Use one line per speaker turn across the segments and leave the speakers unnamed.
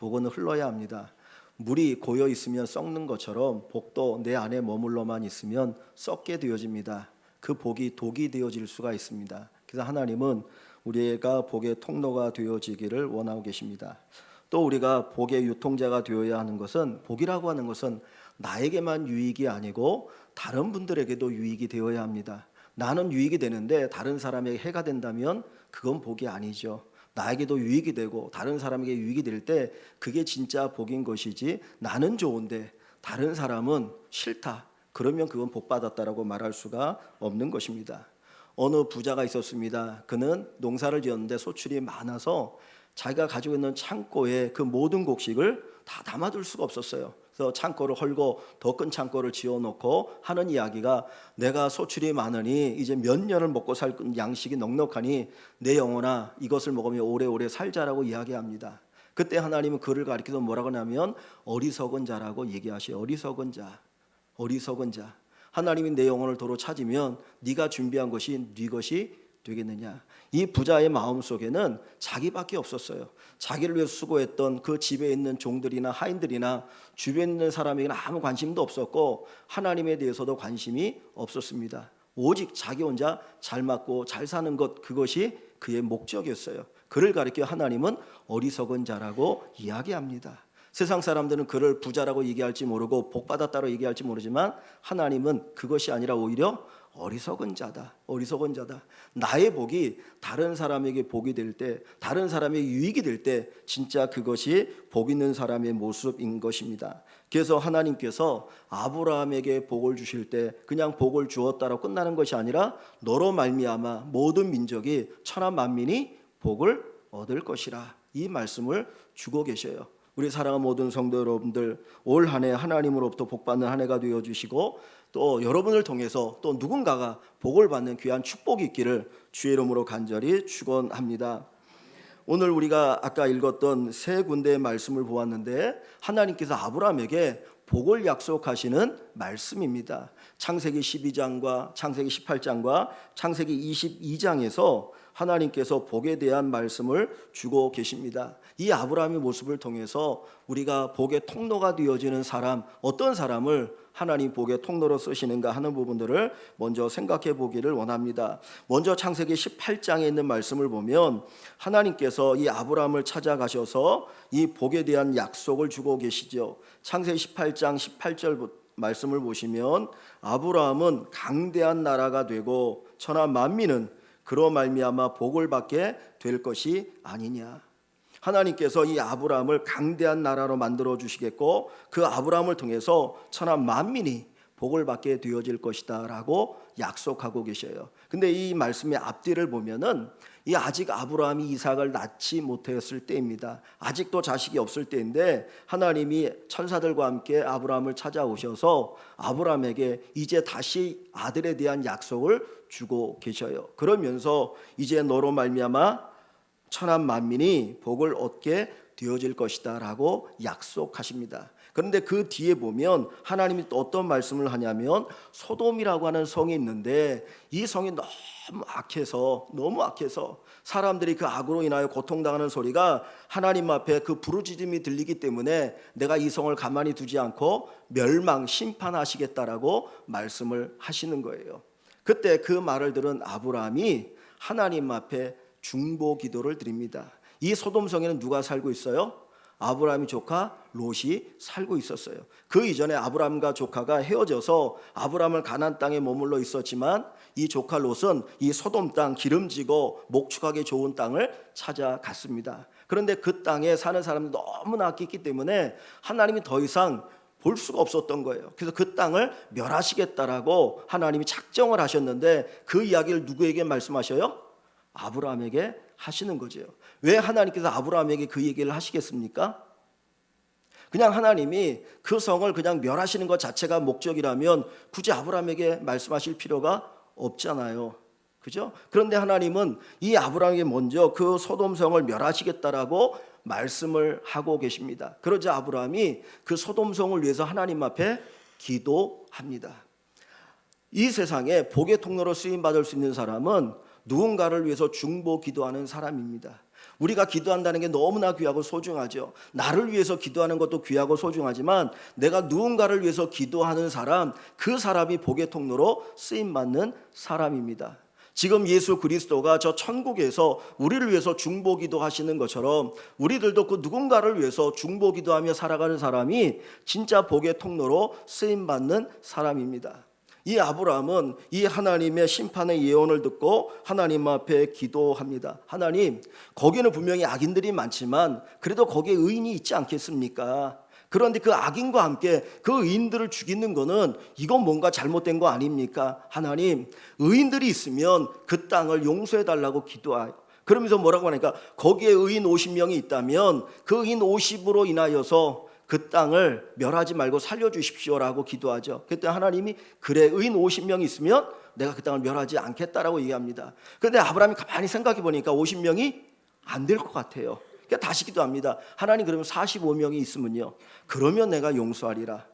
복은 흘러야 합니다. 물이 고여 있으면 썩는 것처럼 복도 내 안에 머물러만 있으면 썩게 되어집니다. 그 복이 독이 되어질 수가 있습니다. 그래서 하나님은 우리가 복의 통로가 되어지기를 원하고 계십니다. 또 우리가 복의 유통자가 되어야 하는 것은, 복이라고 하는 것은 나에게만 유익이 아니고 다른 분들에게도 유익이 되어야 합니다. 나는 유익이 되는데 다른 사람에게 해가 된다면 그건 복이 아니죠. 나에게도 유익이 되고 다른 사람에게 유익이 될 때 그게 진짜 복인 것이지, 나는 좋은데 다른 사람은 싫다, 그러면 그건 복 받았다라고 말할 수가 없는 것입니다. 어느 부자가 있었습니다. 그는 농사를 지었는데 소출이 많아서 자기가 가지고 있는 창고에 그 모든 곡식을 다 담아둘 수가 없었어요. 그래서 창고를 헐고 더 큰 창고를 지어놓고 하는 이야기가, 내가 소출이 많으니 이제 몇 년을 먹고 살 양식이 넉넉하니 내 영혼아 이것을 먹으며 오래오래 살자라고 이야기합니다. 그때 하나님은 그를 가리켜서 뭐라고 하냐면 어리석은 자라고 얘기하셔요. 어리석은 자, 어리석은 자. 하나님이 내 영혼을 도로 찾으면 네가 준비한 것이 네 것이 되겠느냐. 이 부자의 마음속에는 자기밖에 없었어요. 자기를 위해 수고했던 그 집에 있는 종들이나 하인들이나 주변에 있는 사람에게는 아무 관심도 없었고 하나님에 대해서도 관심이 없었습니다. 오직 자기 혼자 잘 맞고 잘 사는 것, 그것이 그의 목적이었어요. 그를 가리켜 하나님은 어리석은 자라고 이야기합니다. 세상 사람들은 그를 부자라고 얘기할지 모르고 복받았다고 얘기할지 모르지만 하나님은 그것이 아니라 오히려 어리석은 자다, 어리석은 자다. 나의 복이 다른 사람에게 복이 될 때, 다른 사람에게 유익이 될 때 진짜 그것이 복 있는 사람의 모습인 것입니다. 그래서 하나님께서 아브라함에게 복을 주실 때 그냥 복을 주었다라고 끝나는 것이 아니라 너로 말미암아 모든 민족이 천하 만민이 복을 얻을 것이라, 이 말씀을 주고 계셔요. 우리 사랑하는 모든 성도 여러분들, 올 한 해 하나님으로부터 복받는 한 해가 되어주시고 또 여러분을 통해서 또 누군가가 복을 받는 귀한 축복이 있기를 주의 이름으로 간절히 축원합니다. 오늘 우리가 아까 읽었던 세 군데의 말씀을 보았는데 하나님께서 아브라함에게 복을 약속하시는 말씀입니다. 창세기 12장과 창세기 18장과 창세기 22장에서 하나님께서 복에 대한 말씀을 주고 계십니다. 이 아브라함의 모습을 통해서 우리가 복의 통로가 되어지는 사람, 어떤 사람을 하나님 복의 통로로 쓰시는가 하는 부분들을 먼저 생각해 보기를 원합니다. 먼저 창세기 18장에 있는 말씀을 보면 하나님께서 이 아브라함을 찾아가셔서 이 복에 대한 약속을 주고 계시죠. 창세기 18장 18절 말씀을 보시면 아브라함은 강대한 나라가 되고 천하 만민은 그로 말미암아 복을 받게 될 것이 아니냐. 하나님께서 이 아브라함을 강대한 나라로 만들어 주시겠고 그 아브라함을 통해서 천하 만민이 복을 받게 되어질 것이다 라고 약속하고 계셔요. 근데 이 말씀의 앞뒤를 보면은 이 아직 아브라함이 이삭을 낳지 못했을 때입니다. 아직도 자식이 없을 때인데 하나님이 천사들과 함께 아브라함을 찾아오셔서 아브라함에게 이제 다시 아들에 대한 약속을 주고 계셔요. 그러면서 이제 너로 말미암아 천하 만민이 복을 얻게 되어질 것이다 라고 약속하십니다. 그런데 그 뒤에 보면 하나님이 또 어떤 말씀을 하냐면 소돔이라고 하는 성이 있는데 이 성이 너무 악해서 사람들이 그 악으로 인하여 고통당하는 소리가 하나님 앞에 그 부르짖음이 들리기 때문에 내가 이 성을 가만히 두지 않고 멸망 심판하시겠다라고 말씀을 하시는 거예요. 그때 그 말을 들은 아브라함이 하나님 앞에 중보 기도를 드립니다. 이 소돔성에는 누가 살고 있어요? 아브라함의 조카 롯이 살고 있었어요. 그 이전에 아브라함과 조카가 헤어져서 아브라함은 가나안 땅에 머물러 있었지만 이 조카 롯은 이 소돔 땅, 기름지고 목축하기 좋은 땅을 찾아갔습니다. 그런데 그 땅에 사는 사람들이 너무나 아끼기 때문에 하나님이 더 이상 볼 수가 없었던 거예요. 그래서 그 땅을 멸하시겠다라고 하나님이 작정을 하셨는데 그 이야기를 누구에게 말씀하셔요? 아브라함에게 하시는 거죠. 왜 하나님께서 아브라함에게 그 얘기를 하시겠습니까? 그냥 하나님이 그 성을 그냥 멸하시는 것 자체가 목적이라면 굳이 아브라함에게 말씀하실 필요가 없잖아요. 그죠? 그런데 하나님은 이 아브라함에게 먼저 그 소돔성을 멸하시겠다라고 말씀을 하고 계십니다. 그러자 아브라함이 그 소돔성을 위해서 하나님 앞에 기도합니다. 이 세상에 복의 통로로 쓰임 받을 수 있는 사람은 누군가를 위해서 중보 기도하는 사람입니다. 우리가 기도한다는 게 너무나 귀하고 소중하죠. 나를 위해서 기도하는 것도 귀하고 소중하지만 내가 누군가를 위해서 기도하는 사람, 그 사람이 복의 통로로 쓰임받는 사람입니다. 지금 예수 그리스도가 저 천국에서 우리를 위해서 중보기도 하시는 것처럼 우리들도 그 누군가를 위해서 중보기도하며 살아가는 사람이 진짜 복의 통로로 쓰임받는 사람입니다. 이 아브라함은 이 하나님의 심판의 예언을 듣고 하나님 앞에 기도합니다. 하나님, 거기는 분명히 악인들이 많지만 그래도 거기에 의인이 있지 않겠습니까? 그런데 그 악인과 함께 그 의인들을 죽이는 거는 이건 뭔가 잘못된 거 아닙니까? 하나님, 의인들이 있으면 그 땅을 용서해 달라고 기도해요. 그러면서 뭐라고 하니까 거기에 의인 50명이 있다면 그 의인 50으로 인하여서 그 땅을 멸하지 말고 살려주십시오라고 기도하죠. 그때 하나님이 그래, 의인 50명이 있으면 내가 그 땅을 멸하지 않겠다라고 얘기합니다. 그런데 아브라함이 가만히 생각해 보니까 50명이 안 될 것 같아요. 그러니까 다시 기도합니다. 하나님, 그러면 45명이 있으면요, 그러면 내가 용서하리라.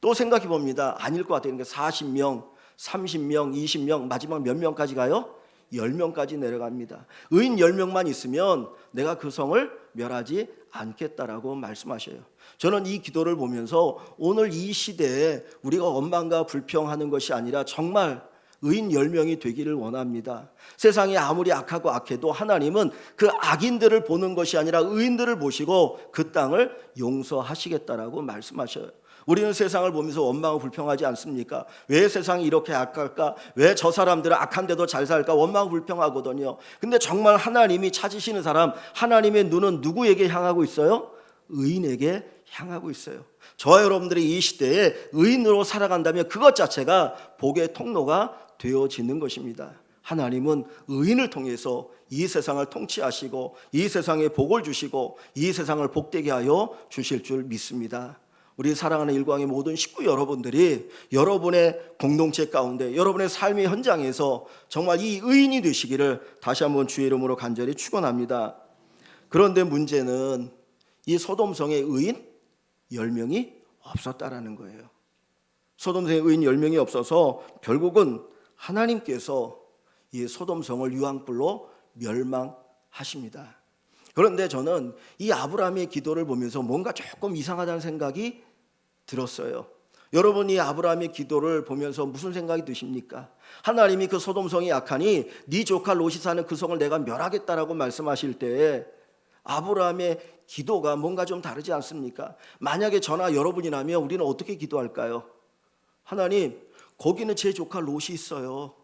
또 생각해 봅니다. 아닐 것 같아요. 그러니까 40명, 30명, 20명, 마지막 몇 명까지 가요? 10명까지 내려갑니다. 의인 10명만 있으면 내가 그 성을 멸하지 않겠다라고 말씀하셔요. 저는 이 기도를 보면서 오늘 이 시대에 우리가 원망과 불평하는 것이 아니라 정말 의인 10명이 되기를 원합니다. 세상이 아무리 악하고 악해도 하나님은 그 악인들을 보는 것이 아니라 의인들을 보시고 그 땅을 용서하시겠다라고 말씀하셔요. 우리는 세상을 보면서 원망하고 불평하지 않습니까? 왜 세상이 이렇게 악할까? 왜 저 사람들은 악한데도 잘 살까? 원망하고 불평하거든요. 근데 정말 하나님이 찾으시는 사람, 하나님의 눈은 누구에게 향하고 있어요? 의인에게 향하고 있어요. 저와 여러분들이 이 시대에 의인으로 살아간다면 그것 자체가 복의 통로가 되어지는 것입니다. 하나님은 의인을 통해서 이 세상을 통치하시고 이 세상에 복을 주시고 이 세상을 복되게 하여 주실 줄 믿습니다. 우리 사랑하는 일광의 모든 식구 여러분들이 여러분의 공동체 가운데 여러분의 삶의 현장에서 정말 이 의인이 되시기를 다시 한번 주의 이름으로 간절히 축원합니다. 그런데 문제는 이 소돔성의 의인 10명이 없었다라는 거예요. 소돔성의 의인 10명이 없어서 결국은 하나님께서 이 소돔성을 유황불로 멸망하십니다. 그런데 저는 이 아브라함의 기도를 보면서 뭔가 조금 이상하다는 생각이 들었어요. 여러분이 아브라함의 기도를 보면서 무슨 생각이 드십니까? 하나님이 그 소돔성이 약하니 네 조카 롯이 사는 그 성을 내가 멸하겠다라고 말씀하실 때 아브라함의 기도가 뭔가 좀 다르지 않습니까? 만약에 저나 여러분이라면 우리는 어떻게 기도할까요? 하나님, 거기는 제 조카 롯이 있어요.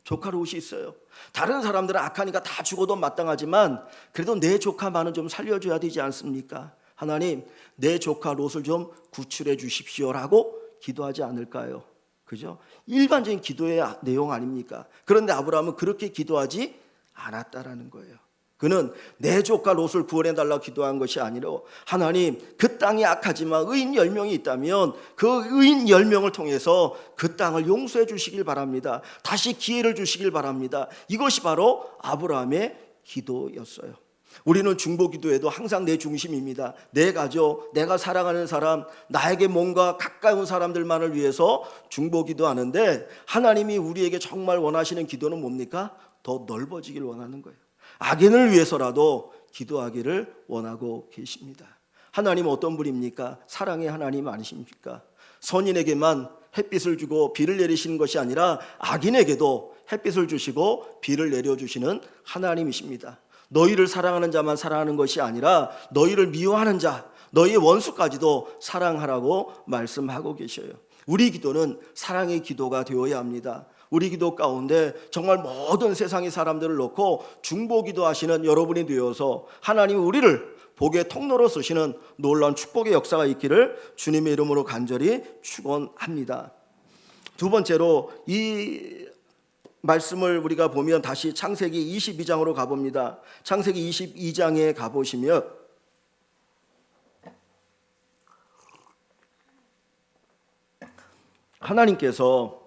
조카 롯이 있어요. 다른 사람들은 악하니까 다 죽어도 마땅하지만 그래도 내 조카만은 좀 살려줘야 되지 않습니까? 하나님, 내 조카 롯을 좀 구출해 주십시오라고 기도하지 않을까요? 그죠? 일반적인 기도의 내용 아닙니까? 그런데 아브라함은 그렇게 기도하지 않았다라는 거예요. 그는 내 조카 롯을 구원해달라고 기도한 것이 아니라 하나님, 그 땅이 악하지만 의인 10명이 있다면 그 의인 10명을 통해서 그 땅을 용서해 주시길 바랍니다. 다시 기회를 주시길 바랍니다. 이것이 바로 아브라함의 기도였어요. 우리는 중보기도에도 항상 내 중심입니다. 내 가족, 내가 사랑하는 사람, 나에게 뭔가 가까운 사람들만을 위해서 중보기도하는데 하나님이 우리에게 정말 원하시는 기도는 뭡니까? 더 넓어지길 원하는 거예요. 악인을 위해서라도 기도하기를 원하고 계십니다. 하나님은 어떤 분입니까? 사랑의 하나님 아니십니까? 선인에게만 햇빛을 주고 비를 내리시는 것이 아니라 악인에게도 햇빛을 주시고 비를 내려주시는 하나님이십니다. 너희를 사랑하는 자만 사랑하는 것이 아니라 너희를 미워하는 자, 너희의 원수까지도 사랑하라고 말씀하고 계셔요. 우리 기도는 사랑의 기도가 되어야 합니다. 우리 기도 가운데 정말 모든 세상의 사람들을 놓고 중보기도 하시는 여러분이 되어서 하나님이 우리를 복의 통로로 쓰시는 놀라운 축복의 역사가 있기를 주님의 이름으로 간절히 축원합니다. 두 번째로 이 말씀을 우리가 보면 다시 창세기 22장으로 가봅니다. 창세기 22장에 가보시면 하나님께서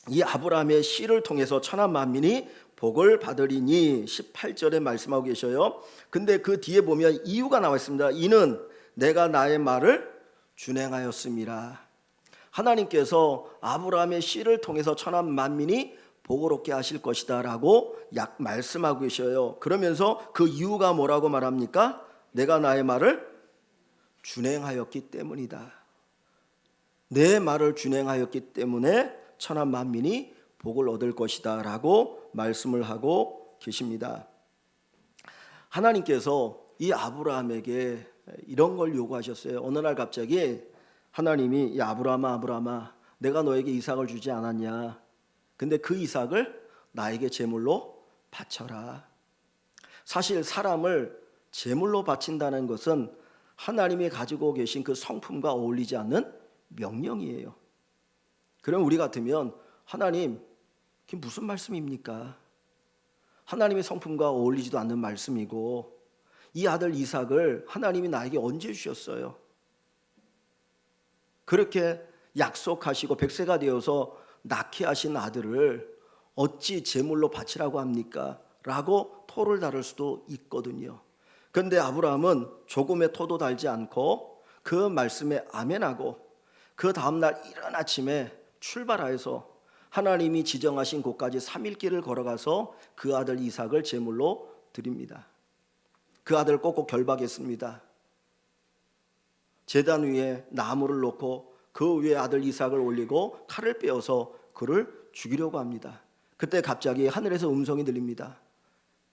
이 아브라함의 씨를 통해서 천하 만민이 복을 받으리니 18절에 말씀하고 계셔요. 근데 그 뒤에 보면 이유가 나와 있습니다. 이는 내가 나의 말을 준행하였음이라. 하나님께서 아브라함의 씨를 통해서 천하 만민이 복을 얻게 하실 것이다 라고 말씀하고 계셔요. 그러면서 그 이유가 뭐라고 말합니까? 내가 나의 말을 준행하였기 때문이다. 내 말을 준행하였기 때문에 천하 만민이 복을 얻을 것이다 라고 말씀을 하고 계십니다. 하나님께서 이 아브라함에게 이런 걸 요구하셨어요. 어느 날 갑자기 하나님이 야 아브라함아 내가 너에게 이삭을 주지 않았냐? 근데 그 이삭을 나에게 제물로 바쳐라. 사실 사람을 제물로 바친다는 것은 하나님이 가지고 계신 그 성품과 어울리지 않는 명령이에요. 그럼 우리 같으면 하나님 그게 무슨 말씀입니까? 하나님의 성품과 어울리지도 않는 말씀이고 이 아들 이삭을 하나님이 나에게 언제 주셨어요? 그렇게 약속하시고 100세가 되어서 낳게 하신 아들을 어찌 제물로 바치라고 합니까? 라고 토를 다룰 수도 있거든요. 그런데 아브라함은 조금의 토도 달지 않고 그 말씀에 아멘하고 그 다음날 이른 아침에 출발하여서 하나님이 지정하신 곳까지 3일 길을 걸어가서 그 아들 이삭을 제물로 드립니다. 그 아들을 꼭꼭 결박했습니다. 제단 위에 나무를 놓고 그 위에 아들 이삭을 올리고 칼을 빼어서 그를 죽이려고 합니다. 그때 갑자기 하늘에서 음성이 들립니다.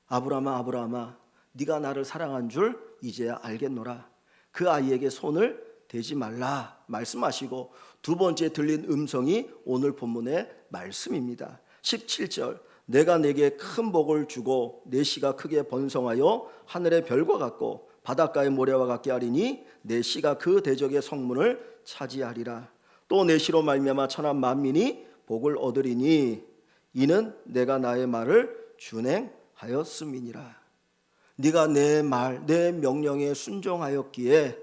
아브라함아 네가 나를 사랑한 줄 이제야 알겠노라. 그 아이에게 손을 대지 말라 말씀하시고 두 번째 들린 음성이 오늘 본문의 말씀입니다. 17절 내가 내게 큰 복을 주고 내 씨가 크게 번성하여 하늘의 별과 같고 바닷가의 모래와 같게 하리니 내 씨가 그 대적의 성문을 차지하리라. 또 내 씨로 말미암아 천하 만민이 복을 얻으리니 이는 내가 나의 말을 준행하였음이니라. 네가 내 말 내 명령에 순종하였기에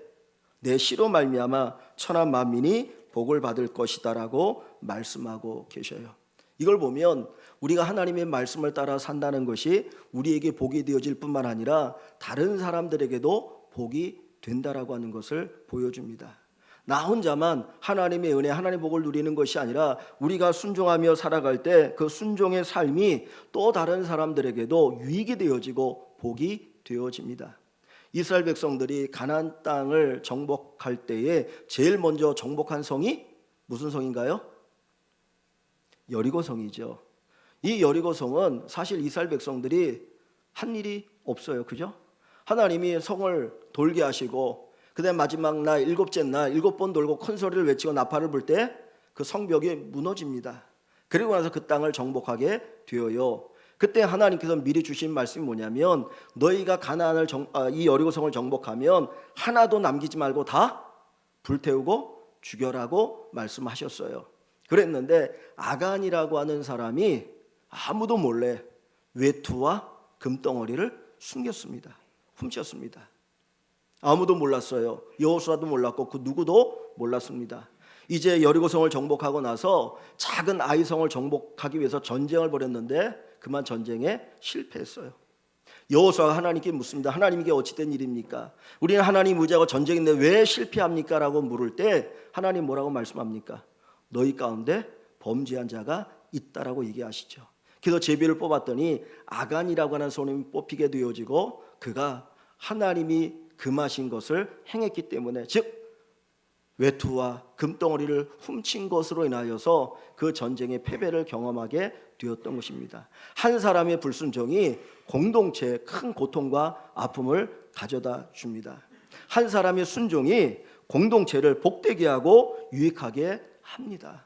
내 씨로 말미암아 천하 만민이 복을 받을 것이다라고 말씀하고 계셔요. 이걸 보면 우리가 하나님의 말씀을 따라 산다는 것이 우리에게 복이 되어질 뿐만 아니라 다른 사람들에게도 복이 된다라고 하는 것을 보여줍니다. 나 혼자만 하나님의 은혜, 하나님의 복을 누리는 것이 아니라 우리가 순종하며 살아갈 때 그 순종의 삶이 또 다른 사람들에게도 유익이 되어지고 복이 되어집니다. 이스라엘 백성들이 가나안 땅을 정복할 때에 제일 먼저 정복한 성이 무슨 성인가요? 여리고성이죠. 이 여리고성은 사실 이스라엘 백성들이 한 일이 없어요. 그죠? 하나님이 성을 돌게 하시고 그다음 마지막 날 일곱째 날 7번 돌고 큰 소리를 외치고 나팔을 불 때 그 성벽이 무너집니다. 그리고 나서 그 땅을 정복하게 되어요. 그때 하나님께서 미리 주신 말씀이 뭐냐면 너희가 가나안을 이 여리고성을 정복하면 하나도 남기지 말고 다 불태우고 죽여라고 말씀하셨어요. 그랬는데 아간이라고 하는 사람이 아무도 몰래 외투와 금덩어리를 숨겼습니다. 훔쳤습니다. 아무도 몰랐어요. 여호수아도 몰랐고 그 누구도 몰랐습니다. 이제 여리고성을 정복하고 나서 작은 아이성을 정복하기 위해서 전쟁을 벌였는데 그만 전쟁에 실패했어요. 여호수아가 하나님께 묻습니다. 하나님 이게 어찌된 일입니까? 우리는 하나님 의지하고 전쟁인데 왜 실패합니까? 라고 물을 때 하나님 뭐라고 말씀합니까? 너희 가운데 범죄한 자가 있다라고 얘기하시죠. 그래서 제비를 뽑았더니 아간이라고 하는 손님이 뽑히게 되어지고 그가 하나님이 금하신 것을 행했기 때문에 즉 외투와 금덩어리를 훔친 것으로 인하여서 그 전쟁의 패배를 경험하게 되었던 것입니다. 한 사람의 불순종이 공동체에 큰 고통과 아픔을 가져다 줍니다. 한 사람의 순종이 공동체를 복되게 하고 유익하게 합니다.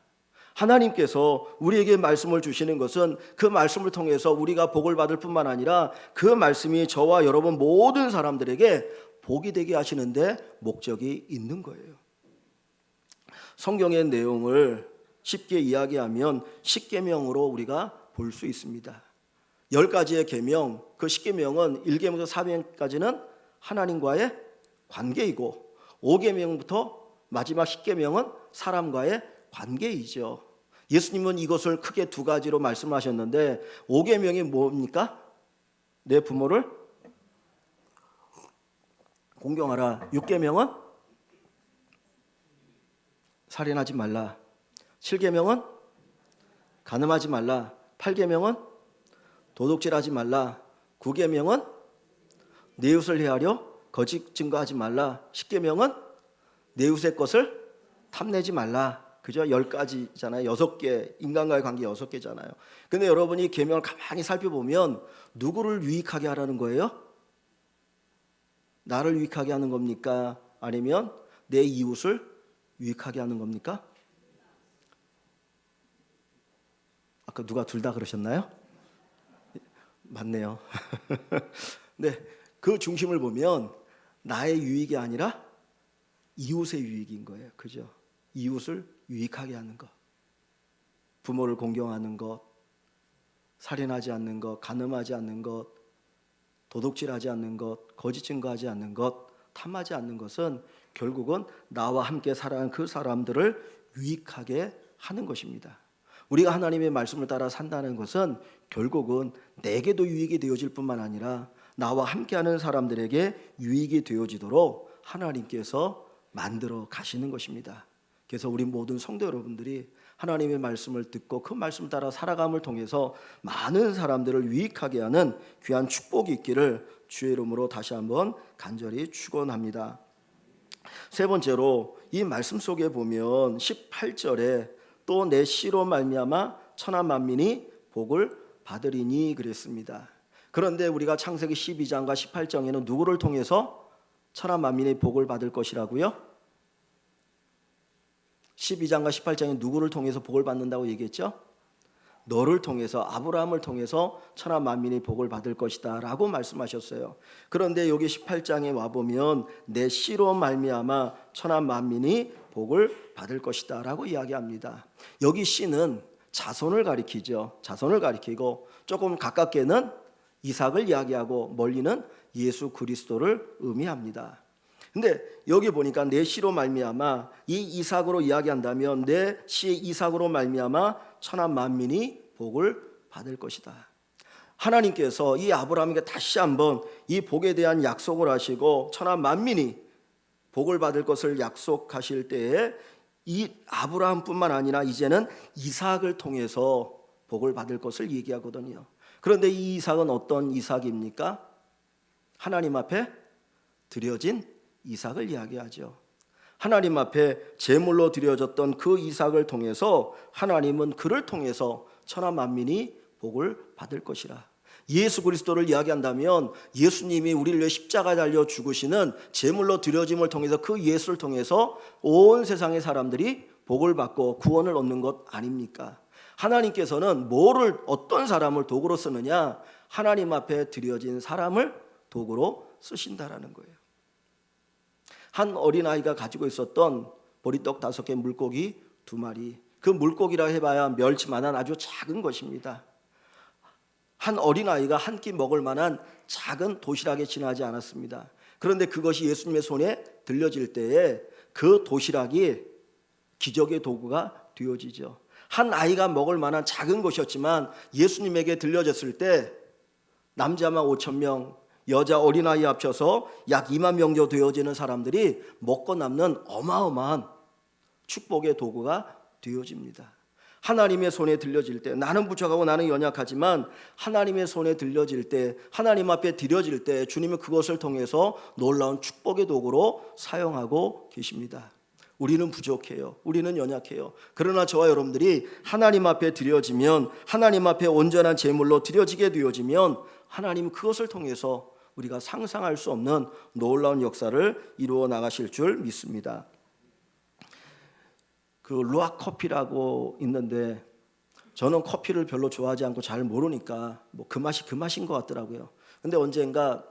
하나님께서 우리에게 말씀을 주시는 것은 그 말씀을 통해서 우리가 복을 받을 뿐만 아니라 그 말씀이 저와 여러분 모든 사람들에게 복이 되게 하시는데 목적이 있는 거예요. 성경의 내용을 쉽게 이야기하면 십계명으로 우리가 볼 수 있습니다. 10가지의 계명, 그 십계명은 1계명부터 4계명까지는 하나님과의 관계이고 5계명부터 마지막 10계명은 사람과의 관계이죠. 예수님은 이것을 크게 2가지로 말씀하셨는데 5계명이 뭡니까? 내 부모를 공경하라. 6계명은 살인하지 말라. 7계명은 간음하지 말라. 8계명은 도둑질하지 말라. 9계명은 내 이웃을 해하려 거짓 증거하지 말라. 10계명은 내 이웃의 것을 탐내지 말라. 그죠? 10가지잖아요. 6개, 인간과의 관계 6개잖아요. 근데 여러분이 계명을 가만히 살펴보면 누구를 유익하게 하라는 거예요? 나를 유익하게 하는 겁니까? 아니면 내 이웃을 유익하게 하는 겁니까? 아까 누가 둘 다 그러셨나요? 맞네요. 네, 그 중심을 보면 나의 유익이 아니라 이웃의 유익인 거예요. 그죠? 이웃을 유익하게 하는 것, 부모를 공경하는 것, 살인하지 않는 것, 간음하지 않는 것, 도둑질하지 않는 것, 거짓 증거하지 않는 것, 탐하지 않는 것은 결국은 나와 함께 살아가는 그 사람들을 유익하게 하는 것입니다. 우리가 하나님의 말씀을 따라 산다는 것은 결국은 내게도 유익이 되어질 뿐만 아니라 나와 함께하는 사람들에게 유익이 되어지도록 하나님께서 만들어 가시는 것입니다. 그래서 우리 모든 성도 여러분들이 하나님의 말씀을 듣고 그 말씀 따라 살아감을 통해서 많은 사람들을 유익하게 하는 귀한 축복이 있기를 주의 이름으로 다시 한번 간절히 축원합니다. 세 번째로 이 말씀 속에 보면 18절에 또 내 씨로 말미암아 천하 만민이 복을 받으리니 그랬습니다. 그런데 우리가 창세기 12장과 18장에는 누구를 통해서 천하 만민이 복을 받을 것이라고요? 12장과 18장에 누구를 통해서 복을 받는다고 얘기했죠? 너를 통해서, 아브라함을 통해서 천하 만민이 복을 받을 것이다 라고 말씀하셨어요. 그런데 여기 18장에 와보면 내 씨로 말미암아 천하 만민이 복을 받을 것이다 라고 이야기합니다. 여기 씨는 자손을 가리키죠. 자손을 가리키고 조금 가깝게는 이삭을 이야기하고 멀리는 예수 그리스도를 의미합니다. 근데 여기 보니까 내 씨로 말미암아, 이 이삭으로 이야기한다면 내 씨 이삭으로 말미암아 천하 만민이 복을 받을 것이다. 하나님께서 이 아브라함에게 다시 한번 이 복에 대한 약속을 하시고 천하 만민이 복을 받을 것을 약속하실 때에 이 아브라함뿐만 아니라 이제는 이삭을 통해서 복을 받을 것을 얘기하거든요. 그런데 이 이삭은 어떤 이삭입니까? 하나님 앞에 드려진 이삭을 이야기하죠. 하나님 앞에 제물로 드려졌던 그 이삭을 통해서 하나님은 그를 통해서 천하 만민이 복을 받을 것이라. 예수 그리스도를 이야기한다면 예수님이 우리를 위해 십자가에 달려 죽으시는 제물로 드려짐을 통해서 그 예수를 통해서 온 세상의 사람들이 복을 받고 구원을 얻는 것 아닙니까? 하나님께서는 뭐를, 어떤 사람을 도구로 쓰느냐? 하나님 앞에 드려진 사람을 도구로 쓰신다라는 거예요. 한 어린아이가 가지고 있었던 보리떡 5개, 물고기 2마리. 그 물고기라 해봐야 멸치만한 아주 작은 것입니다. 한 어린아이가 한 끼 먹을 만한 작은 도시락에 지나지 않았습니다. 그런데 그것이 예수님의 손에 들려질 때에 그 도시락이 기적의 도구가 되어지죠. 한 아이가 먹을 만한 작은 것이었지만 예수님에게 들려졌을 때 남자만 5,000명, 여자 어린아이 합쳐서 약 2만 명 정도 되어지는 사람들이 먹고 남는 어마어마한 축복의 도구가 되어집니다. 하나님의 손에 들려질 때, 나는 부족하고 나는 연약하지만 하나님의 손에 들려질 때, 하나님 앞에 드려질 때 주님은 그것을 통해서 놀라운 축복의 도구로 사용하고 계십니다. 우리는 부족해요. 우리는 연약해요. 그러나 저와 여러분들이 하나님 앞에 드려지면, 하나님 앞에 온전한 제물로 드려지게 되어지면 하나님 그것을 통해서 우리가 상상할 수 없는 놀라운 역사를 이루어 나가실 줄 믿습니다. 그 루악 커피라고 있는데 저는 커피를 별로 좋아하지 않고 잘 모르니까 뭐 그 맛이 그 맛인 것 같더라고요. 근데 언젠가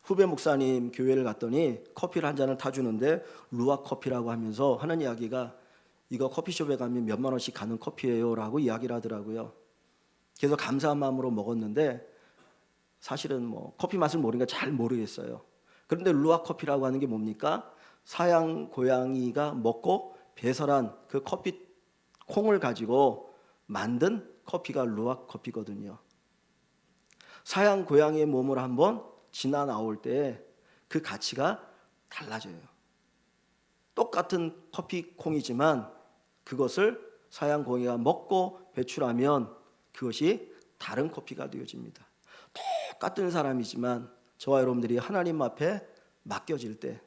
후배 목사님 교회를 갔더니 커피를 한 잔을 타주는데 루악 커피라고 하면서 하는 이야기가 이거 커피숍에 가면 몇만 원씩 가는 커피예요 라고 이야기를 하더라고요. 그래서 감사한 마음으로 먹었는데 사실은 뭐 커피 맛을 모르니까 잘 모르겠어요. 그런데 루악 커피라고 하는 게 뭡니까? 사양 고양이가 먹고 배설한 그 커피 콩을 가지고 만든 커피가 루악 커피거든요. 사양 고양이의 몸을 한번 지나 나올 때 그 가치가 달라져요. 똑같은 커피 콩이지만 그것을 사양 고양이가 먹고 배출하면 그것이 다른 커피가 되어집니다. 똑같은 사람이지만 저와 여러분들이 하나님 앞에 맡겨질 때,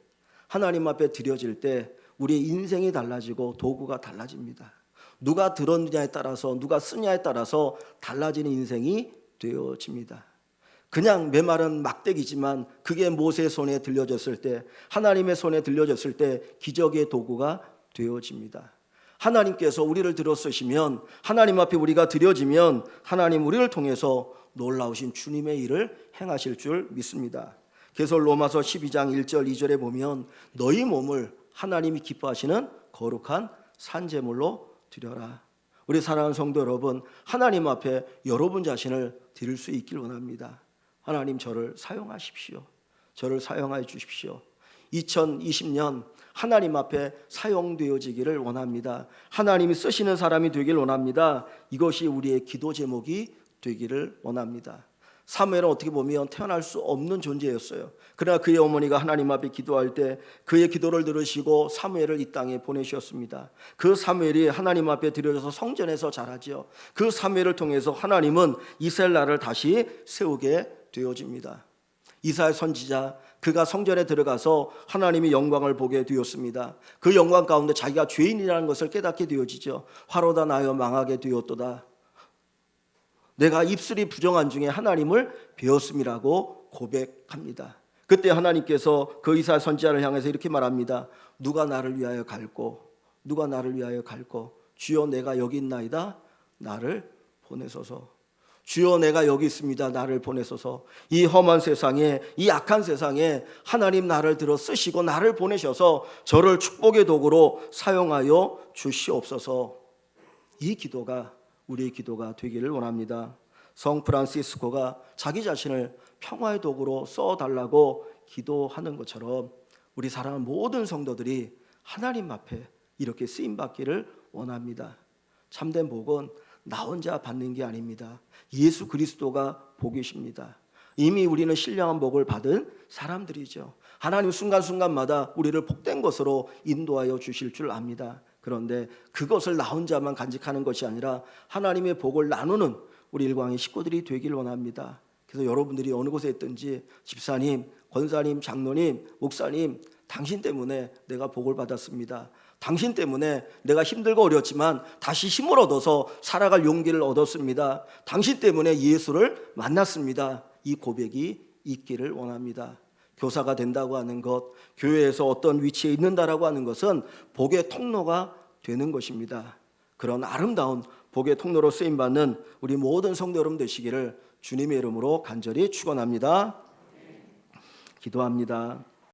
하나님 앞에 드려질 때 우리의 인생이 달라지고 도구가 달라집니다. 누가 들었느냐에 따라서, 누가 쓰냐에 따라서 달라지는 인생이 되어집니다. 그냥 메마른 막대기지만 그게 모세의 손에 들려졌을 때, 하나님의 손에 들려졌을 때 기적의 도구가 되어집니다. 하나님께서 우리를 들어 쓰시면, 하나님 앞에 우리가 드려지면 하나님 우리를 통해서 놀라우신 주님의 일을 행하실 줄 믿습니다. 그래서 로마서 12장 1절 2절에 보면 너희 몸을 하나님이 기뻐하시는 거룩한 산제물로 드려라. 우리 사랑하는 성도 여러분, 하나님 앞에 여러분 자신을 드릴 수 있길 원합니다. 하나님 저를 사용하십시오. 저를 사용하여 주십시오. 2020년 하나님 앞에 사용되어지기를 원합니다. 하나님이 쓰시는 사람이 되길 원합니다. 이것이 우리의 기도 제목이 되기를 원합니다. 사무엘은 어떻게 보면 태어날 수 없는 존재였어요. 그러나 그의 어머니가 하나님 앞에 기도할 때 그의 기도를 들으시고 사무엘을 이 땅에 보내셨습니다. 그 사무엘이 하나님 앞에 드려져서 성전에서 자라지요. 그 사무엘을 통해서 하나님은 이스라엘 나라를 다시 세우게 되어집니다. 이사야 선지자, 그가 성전에 들어가서 하나님의 영광을 보게 되었습니다. 그 영광 가운데 자기가 죄인이라는 것을 깨닫게 되어지죠. 화로다 나여 망하게 되었도다. 내가 입술이 부정한 중에 하나님을 배웠음이라고 고백합니다. 그때 하나님께서 그 이사야 선지자를 향해서 이렇게 말합니다. 누가 나를 위하여 갈고, 누가 나를 위하여 갈고, 주여 내가 여기 있나이다, 나를 보내소서. 주여 내가 여기 있습니다, 나를 보내소서. 이 험한 세상에, 이 악한 세상에 하나님 나를 들어 쓰시고 나를 보내셔서 저를 축복의 도구로 사용하여 주시옵소서. 이 기도가 우리의 기도가 되기를 원합니다. 성 프란시스코가 자기 자신을 평화의 도구로 써달라고 기도하는 것처럼 우리 사랑하는 모든 성도들이 하나님 앞에 이렇게 쓰임받기를 원합니다. 참된 복은 나 혼자 받는 게 아닙니다. 예수 그리스도가 복이십니다. 이미 우리는 신령한 복을 받은 사람들이죠. 하나님 순간순간마다 우리를 복된 것으로 인도하여 주실 줄 압니다. 그런데 그것을 나 혼자만 간직하는 것이 아니라 하나님의 복을 나누는 우리 일광의 식구들이 되길 원합니다. 그래서 여러분들이 어느 곳에 있든지 집사님, 권사님, 장로님, 목사님, 당신 때문에 내가 복을 받았습니다. 당신 때문에 내가 힘들고 어렵지만 다시 힘을 얻어서 살아갈 용기를 얻었습니다. 당신 때문에 예수를 만났습니다. 이 고백이 있기를 원합니다. 교사가 된다고 하는 것, 교회에서 어떤 위치에 있는다라고 하는 것은 복의 통로가 되는 것입니다. 그런 아름다운 복의 통로로 쓰임받는 우리 모든 성도 여러분 되시기를 주님의 이름으로 간절히 축원합니다. 기도합니다.